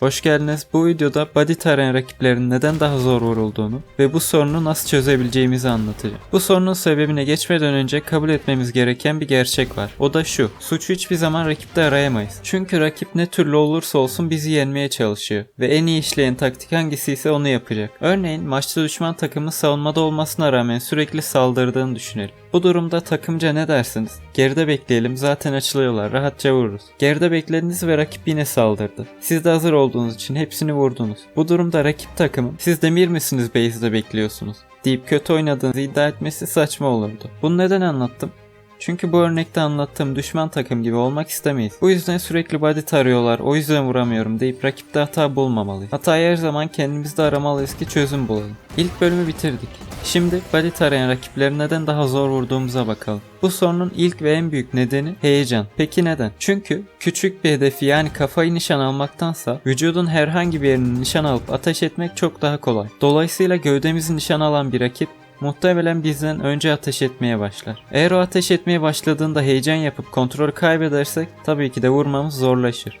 Hoş geldiniz. Bu videoda body tarayan rakiplerin neden daha zor vurulduğunu ve bu sorunu nasıl çözebileceğimizi anlatacağım. Bu sorunun sebebine geçmeden önce kabul etmemiz gereken bir gerçek var. O da şu: suçu hiçbir zaman rakipte arayamayız. Çünkü rakip ne türlü olursa olsun bizi yenmeye çalışıyor ve en iyi işleyen taktik hangisi ise onu yapacak. Örneğin maçta düşman takımın savunmada olmasına rağmen sürekli saldırdığını düşünelim. Bu durumda takımca ne dersiniz? Geride bekleyelim, zaten açılıyorlar, rahatça vururuz. Geride beklediniz ve rakip yine saldırdı. Siz de hazır olduğunuz için hepsini vurdunuz. Bu durumda rakip takımın "siz demir misiniz base'de bekliyorsunuz" deyip kötü oynadığınızı iddia etmesi saçma olurdu. Bunu neden anlattım? Çünkü bu örnekte anlattığım düşman takım gibi olmak istemeyiz. Bu yüzden sürekli body tarıyorlar, o yüzden vuramıyorum deyip rakipte hata bulmamalıyız. Hatayı her zaman kendimizde aramalıyız ki çözüm bulalım. İlk bölümü bitirdik. Şimdi body tarayan rakipleri neden daha zor vurduğumuza bakalım. Bu sorunun ilk ve en büyük nedeni heyecan. Peki neden? Çünkü küçük bir hedefi, yani kafayı nişan almaktansa vücudun herhangi bir yerini nişan alıp ateş etmek çok daha kolay. Dolayısıyla gövdemizi nişan alan bir rakip muhtemelen bizden önce ateş etmeye başlar. Eğer o ateş etmeye başladığında heyecan yapıp kontrolü kaybedersek tabii ki de vurmamız zorlaşır.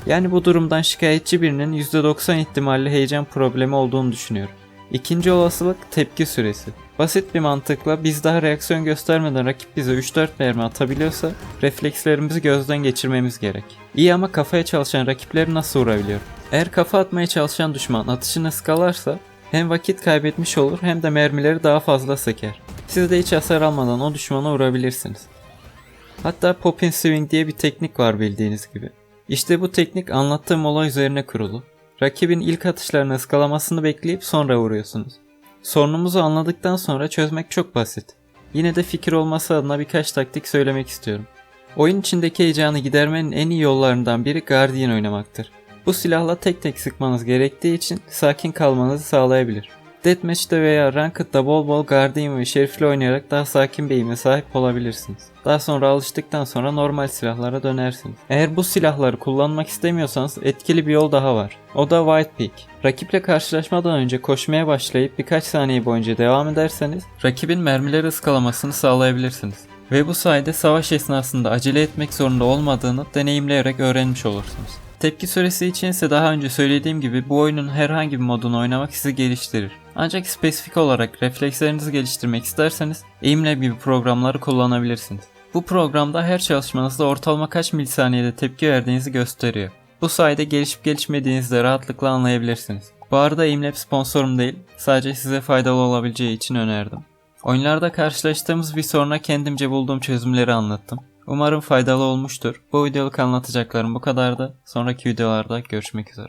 Yani bu durumdan şikayetçi birinin %90 ihtimalle heyecan problemi olduğunu düşünüyorum. İkinci olasılık tepki süresi. Basit bir mantıkla biz daha reaksiyon göstermeden rakip bize 3-4 mermi atabiliyorsa reflekslerimizi gözden geçirmemiz gerek. İyi ama kafaya çalışan rakipleri nasıl vurabiliyor? Eğer kafa atmaya çalışan düşman atışını ıskalarsa hem vakit kaybetmiş olur hem de mermileri daha fazla seker. Siz de hiç hasar almadan o düşmana vurabilirsiniz. Hatta pop and swing diye bir teknik var bildiğiniz gibi. İşte bu teknik anlattığım olay üzerine kurulu. Rakibin ilk atışlarını ıskalamasını bekleyip sonra vuruyorsunuz. Sorunumuzu anladıktan sonra çözmek çok basit. Yine de fikir olması adına birkaç taktik söylemek istiyorum. Oyun içindeki heyecanı gidermenin en iyi yollarından biri Guardian oynamaktır. Bu silahla tek tek sıkmanız gerektiği için sakin kalmanızı sağlayabilir. Deathmatch'te veya Ranked'da bol bol Guardian ve Sheriff'le oynayarak daha sakin bir eğime sahip olabilirsiniz. Daha sonra alıştıktan sonra normal silahlara dönersiniz. Eğer bu silahları kullanmak istemiyorsanız etkili bir yol daha var. O da White Peak. Rakiple karşılaşmadan önce koşmaya başlayıp birkaç saniye boyunca devam ederseniz rakibin mermileri ıskalamasını sağlayabilirsiniz. Ve bu sayede savaş esnasında acele etmek zorunda olmadığını deneyimleyerek öğrenmiş olursunuz. Tepki süresi için ise daha önce söylediğim gibi bu oyunun herhangi bir modunu oynamak sizi geliştirir. Ancak spesifik olarak reflekslerinizi geliştirmek isterseniz Aimlab gibi programları kullanabilirsiniz. Bu programda her çalışmanızda ortalama kaç milisaniyede tepki verdiğinizi gösteriyor. Bu sayede gelişip gelişmediğinizi de rahatlıkla anlayabilirsiniz. Bu arada Aimlab sponsorum değil, sadece size faydalı olabileceği için önerdim. Oyunlarda karşılaştığımız bir soruna kendimce bulduğum çözümleri anlattım. Umarım faydalı olmuştur. Bu videoluk anlatacaklarım bu kadardı. Sonraki videolarda görüşmek üzere.